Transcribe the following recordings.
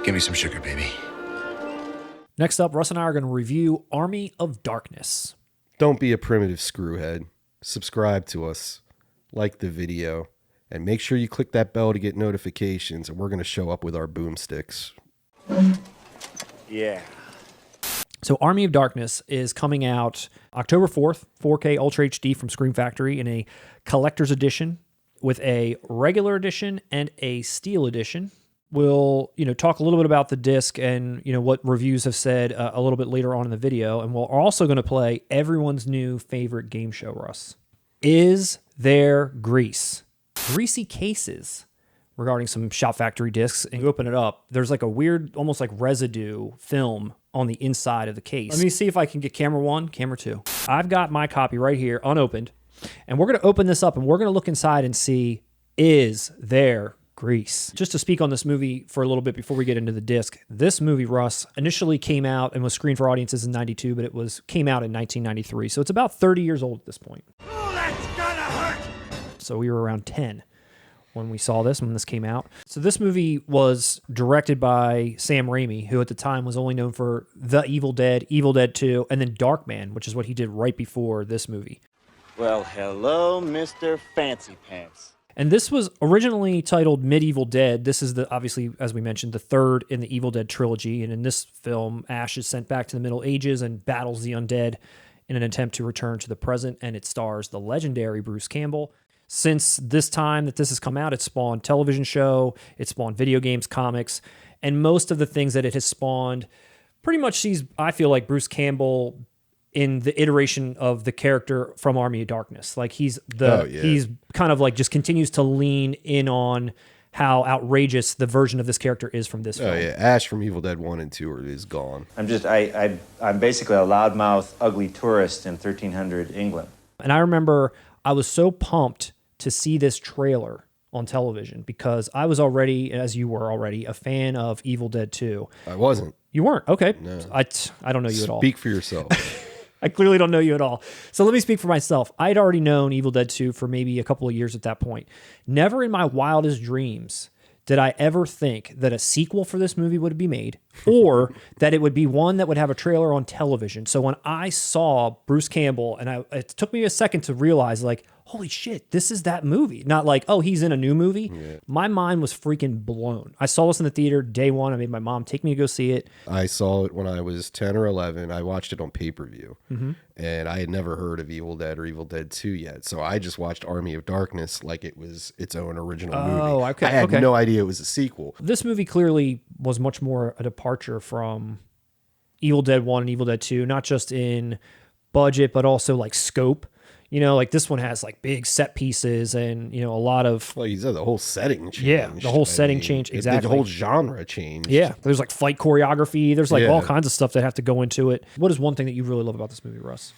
Give me some sugar, baby. Next up, Russ and I are going to review Army of Darkness. Don't be a primitive screwhead. Subscribe to us, like the video, and make sure you click that bell to get notifications, and we're going to show up with our boomsticks. Yeah. So Army of Darkness is coming out October 4th, 4K Ultra HD from Scream Factory in a collector's edition with a regular edition and a steel edition. We'll, talk a little bit about the disc and, what reviews have said a little bit later on in the video. And we're also going to play everyone's new favorite game show, Russ. Is there grease? Greasy cases regarding some Shop Factory discs. And you open it up, there's like a weird, almost like residue film on the inside of the case. Let me see if I can get camera 1, camera 2. I've got my copy right here, unopened. And we're going to open this up and we're going to look inside and see, is there grease? Just to speak on this movie for a little bit before we get into the disc. This movie, Russ, initially came out and was screened for audiences in 92, but came out in 1993. So it's about 30 years old at this point. Oh, that's gonna hurt! So we were around 10 when we saw this, when this came out. So this movie was directed by Sam Raimi, who at the time was only known for The Evil Dead, Evil Dead 2, and then Darkman, which is what he did right before this movie. Well, hello, Mr. Fancy Pants. And this was originally titled Medieval Dead. This is obviously, as we mentioned, the third in the Evil Dead trilogy. And in this film, Ash is sent back to the Middle Ages and battles the undead in an attempt to return to the present. And it stars the legendary Bruce Campbell. Since this time that this has come out, it's spawned television show, it's spawned video games, comics, and most of the things that it has spawned pretty much sees, I feel like, Bruce Campbell in the iteration of the character from Army of Darkness. Like he's kind of like just continues to lean in on how outrageous the version of this character is from this film. Oh yeah, Ash from Evil Dead 1 and 2 is gone. I'm basically a loudmouth, ugly tourist in 1300 England. And I remember I was so pumped to see this trailer on television because I was already, as you were already, a fan of Evil Dead 2. I wasn't. You weren't? Okay. No. I don't know you at all. Speak for yourself. I clearly don't know you at all. So let me speak for myself. I'd already known Evil Dead 2 for maybe a couple of years at that point. Never in my wildest dreams did I ever think that a sequel for this movie would be made or that it would be one that would have a trailer on television. So when I saw Bruce Campbell, and it took me a second to realize, like, holy shit, this is that movie. Not like, oh, he's in a new movie. Yeah. My mind was freaking blown. I saw this in the theater day one. I made my mom take me to go see it. I saw it when I was 10 or 11. I watched it on pay-per-view. Mm-hmm. And I had never heard of Evil Dead or Evil Dead 2 yet. So I just watched Army of Darkness like it was its own original movie. Oh, okay. I had no idea it was a sequel. This movie clearly was much more a departure from Evil Dead 1 and Evil Dead 2, not just in budget, but also like scope. Like this one has like big set pieces and, a lot of... Well, you said the whole setting changed. Yeah, the whole setting changed, exactly. The whole genre changed. Yeah, there's like fight choreography. There's like all kinds of stuff that have to go into it. What is one thing that you really love about this movie, Russ?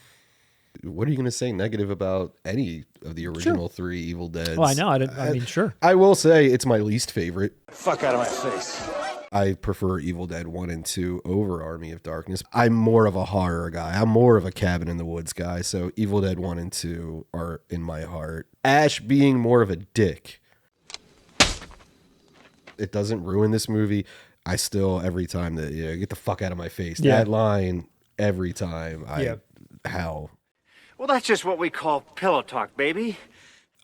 What are you going to say negative about any of the original three Evil Deads? Oh, I know. I mean, sure. I will say it's my least favorite. Fuck out of my face. I prefer Evil Dead 1 and 2 over Army of Darkness. I'm more of a horror guy. I'm more of a cabin in the woods guy. So Evil Dead 1 and 2 are in my heart. Ash being more of a dick. It doesn't ruin this movie. I still, every time that, get the fuck out of my face. Yeah. That line, every time, how? Well, that's just what we call pillow talk, baby.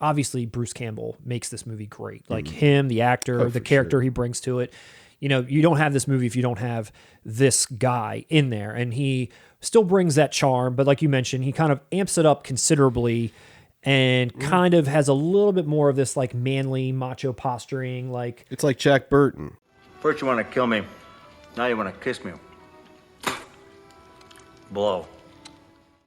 Obviously, Bruce Campbell makes this movie great. Like him, the actor, the character he brings to it. You don't have this movie if you don't have this guy in there. And he still brings that charm. But like you mentioned, he kind of amps it up considerably and kind of has a little bit more of this like manly macho posturing. Like it's like Jack Burton. First you want to kill me, now you want to kiss me. Blow.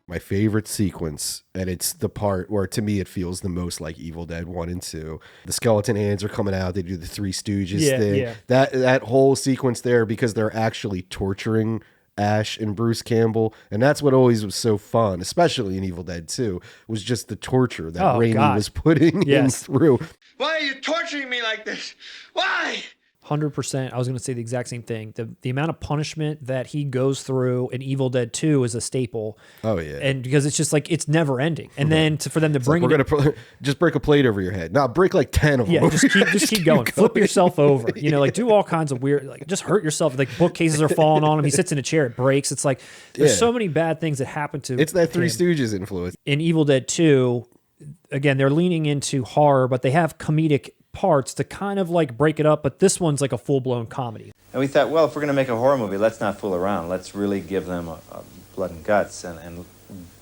My favorite sequence, and it's the part where to me it feels the most like Evil Dead 1 and 2. The skeleton hands are coming out, they do the Three Stooges thing. Yeah. That whole sequence there, because they're actually torturing Ash and Bruce Campbell, and that's what always was so fun, especially in Evil Dead 2, was just the torture that Raimi was putting him through. Why are you torturing me like this? Why? 100%. I was going to say the exact same thing. The amount of punishment that he goes through in Evil Dead 2 is a staple. Oh yeah. And because it's just like, it's never ending. And then for them to bring we're gonna just break a plate over your head. No, break like 10 of them. yeah, just keep going. Flip yourself over. You know, like do all kinds of weird, like just hurt yourself. Like bookcases are falling on him. He sits in a chair, it breaks. It's like there's so many bad things that happen to It's that Three him. Stooges influence. In Evil Dead 2, again, they're leaning into horror, but they have comedic parts to kind of like break it up, but this one's like a full-blown comedy. And we thought, well, if we're going to make a horror movie, let's not fool around. Let's really give them a blood and guts and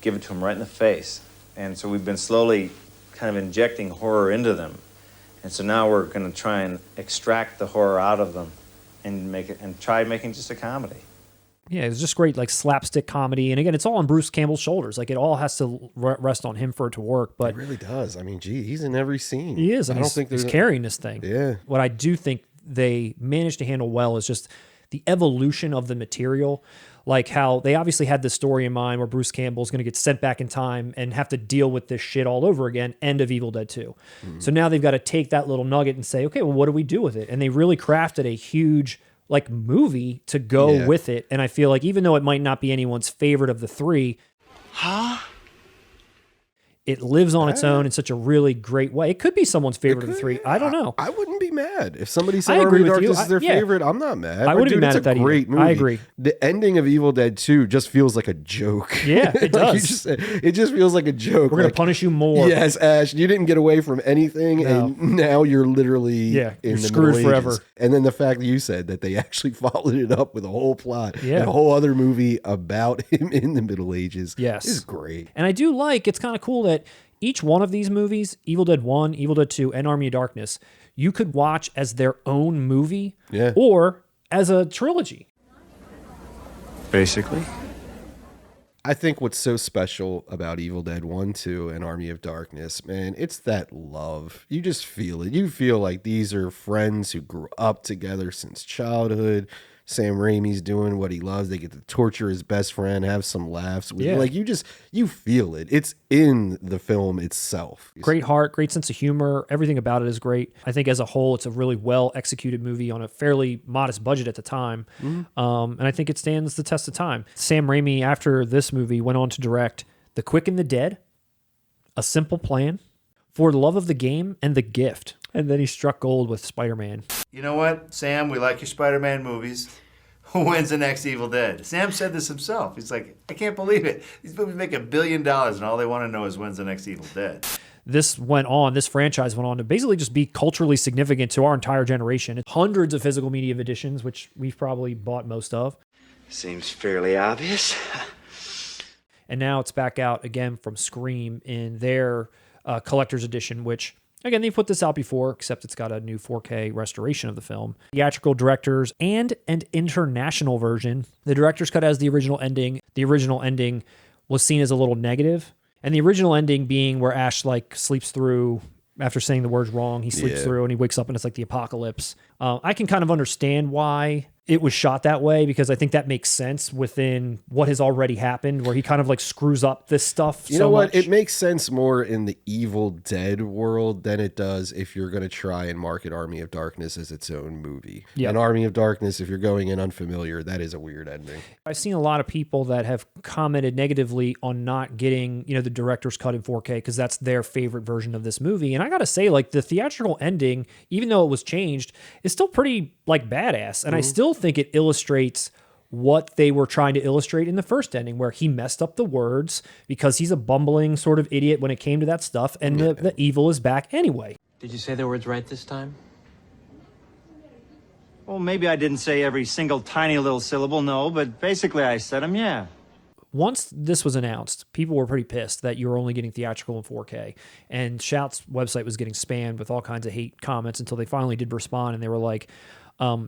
give it to them right in the face. And so we've been slowly kind of injecting horror into them. And so now we're going to try and extract the horror out of them and make it and try making just a comedy. Yeah, it's just great, like slapstick comedy. And again, it's all on Bruce Campbell's shoulders. Like it all has to rest on him for it to work. But It really does. I mean, gee, he's in every scene. he is. I don't think he's carrying this thing. Yeah. What I do think they managed to handle well is just the evolution of the material. Like how they obviously had this story in mind where Bruce Campbell's going to get sent back in time and have to deal with this shit all over again. End of Evil Dead 2. So now they've got to take that little nugget and say, okay, well, what do we do with it? And they really crafted a huge like movie to go with it. And I feel like even though it might not be anyone's favorite of the three, it lives on its own in such a really great way. It could be someone's favorite of the three. I don't know. I wouldn't be mad if somebody said I agree Army of with you. Darkness is their favorite. I'm not mad. I wouldn't be mad it's at that a great either. movie. I agree. The ending of Evil Dead 2 just feels like a joke. Yeah, it Like you does. just said, it just feels like a joke. We're going to punish you more. Yes, Ash, you didn't get away from anything, No. and now you're literally Yeah, in you're the screwed Middle forever. Ages. And then the fact that you said that they actually followed it up with a whole plot Yeah. and a whole other movie about him in the Middle Ages Yes. is great. And I do like, it's kind of cool that each one of these movies, Evil Dead 1, Evil Dead 2, and Army of Darkness, you could watch as their own movie or as a trilogy. Basically. I think what's so special about Evil Dead 1, 2, and Army of Darkness, man, it's that love. You just feel it. You feel like these are friends who grew up together since childhood. Sam Raimi's doing what he loves. They get to torture his best friend, have some laughs. Like you feel it. It's in the film itself. Great heart, great sense of humor. Everything about it is great. I think as a whole, it's a really well executed movie on a fairly modest budget at the time. And I think it stands the test of time. Sam Raimi, after this movie, went on to direct The Quick and the Dead, A Simple Plan, For the Love of the Game, and The Gift. And then he struck gold with Spider-Man. You know what, Sam? We like your Spider-Man movies. Who wins the next Evil Dead? Sam said this himself. He's like, I can't believe it. These movies make $1 billion, and all they want to know is when's the next Evil Dead. This franchise went on to basically just be culturally significant to our entire generation. Hundreds of physical media editions, which we've probably bought most of. Seems fairly obvious. And now it's back out again from Scream in their collector's edition, which, again, they've put this out before, except it's got a new 4K restoration of the film. Theatrical directors and an international version. The director's cut has the original ending. The original ending was seen as a little negative. And the original ending being where Ash like sleeps through after saying the words wrong. He sleeps through and he wakes up and it's like the apocalypse. I can kind of understand why it was shot that way, because I think that makes sense within what has already happened, where he kind of like screws up this stuff. You so know what? much. It makes sense more in the Evil Dead world than it does if you're going to try and market Army of Darkness as its own movie. Yeah. And Army of Darkness, if you're going in unfamiliar, that is a weird ending. I've seen a lot of people that have commented negatively on not getting, the director's cut in 4K because that's their favorite version of this movie. And I got to say, like, the theatrical ending, even though it was changed, is still pretty like badass. And I still think it illustrates what they were trying to illustrate in the first ending, where he messed up the words because he's a bumbling sort of idiot when it came to that stuff. And the evil is back anyway. Did you say the words right this time? Well, maybe I didn't say every single tiny little syllable, no, but basically I said them, yeah. Once this was announced, people were pretty pissed that you were only getting theatrical in 4K. And Shout's website was getting spammed with all kinds of hate comments until they finally did respond. And they were like,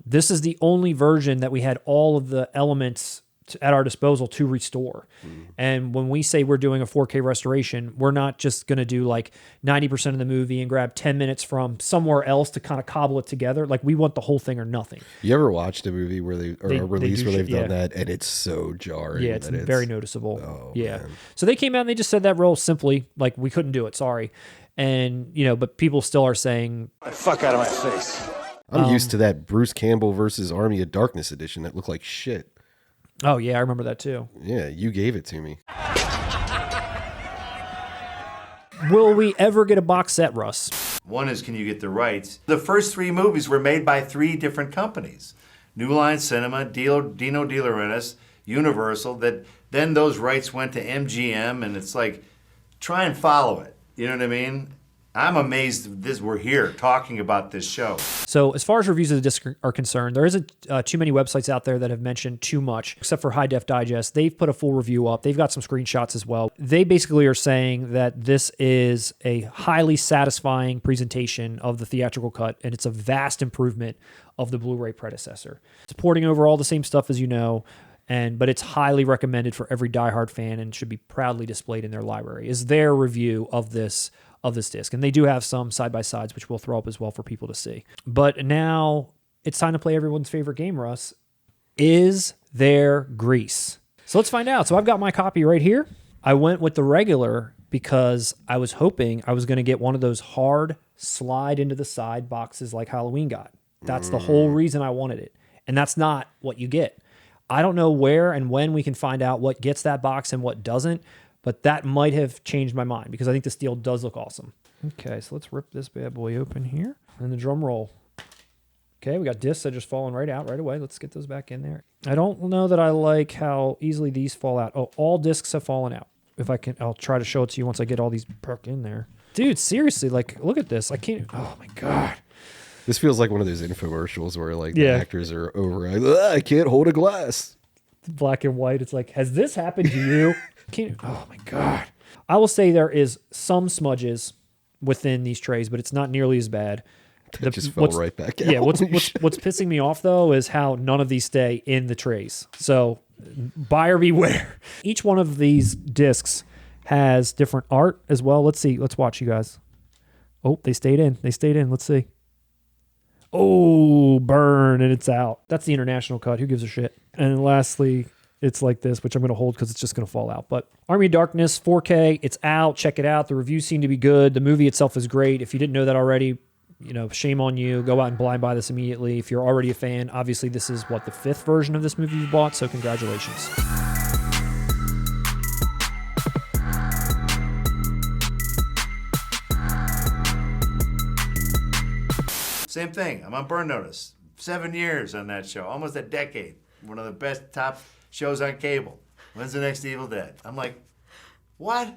this is the only version that we had all of the elements at our disposal to restore. And when we say we're doing a 4K restoration, we're not just going to do like 90% of the movie and grab 10 minutes from somewhere else to kind of cobble it together. Like, we want the whole thing or nothing. You ever watched a movie where a release do where they've shit, done that, and it's so jarring? Yeah, it's that very noticeable. Oh, yeah. man. So they came out and they just said that real simply, like, we couldn't do it. Sorry. And, but people still are saying, The fuck out of my face. I'm used to that Bruce Campbell versus Army of Darkness edition that looked like shit. Oh, yeah, I remember that too. Yeah, you gave it to me. Will we ever get a box set, Russ? One is, can you get the rights? The first 3 movies were made by 3 different companies. New Line Cinema, Dino De Laurentiis, Universal, that then those rights went to MGM, and it's like, try and follow it. You know what I mean? I'm amazed we're here talking about this show. So as far as reviews of the disc are concerned, there isn't too many websites out there that have mentioned too much, except for High Def Digest. They've put a full review up. They've got some screenshots as well. They basically are saying that this is a highly satisfying presentation of the theatrical cut, and it's a vast improvement of the Blu-ray predecessor. It's porting over all the same stuff as you know, but it's highly recommended for every diehard fan and should be proudly displayed in their library, is their review of this disc. And they do have some side-by-sides, which we'll throw up as well for people to see. But now it's time to play everyone's favorite game, Russ. Is there grease? So let's find out. So I've got my copy right here. I went with the regular because I was hoping I was going to get one of those hard slide into the side boxes like Halloween got. That's the whole reason I wanted it. And that's not what you get. I don't know where and when we can find out what gets that box and what doesn't, but that might have changed my mind because I think the steel does look awesome. Okay, so let's rip this bad boy open here. And the drum roll. Okay, we got discs that are just falling right out right away. Let's get those back in there. I don't know that I like how easily these fall out. Oh, all discs have fallen out. If I can, I'll try to show it to you once I get all these back in there. Dude, seriously, like, look at this. I can't, oh my God. This feels like one of those infomercials where like the actors are over. I can't hold a glass. Black and white. It's like, has this happened to you? Oh my God. I will say there is some smudges within these trays, but it's not nearly as bad. It just fell right back out. Yeah, what's pissing me off though is how none of these stay in the trays. So buyer beware. Each one of these discs has different art as well. Let's see. Let's watch, you guys. Oh, they stayed in. Let's see. Oh, burn, and it's out. That's the international cut. Who gives a shit? And lastly, it's like this, which I'm going to hold because it's just going to fall out. But Army of Darkness 4K, it's out. Check it out. The reviews seem to be good. The movie itself is great. If you didn't know that already, shame on you. Go out and blind buy this immediately. If you're already a fan, obviously this is the 5th version of this movie you bought, so congratulations. Same thing. I'm on Burn Notice. 7 years on that show. Almost a decade. One of the best top shows on cable. When's the next Evil Dead? I'm like, what?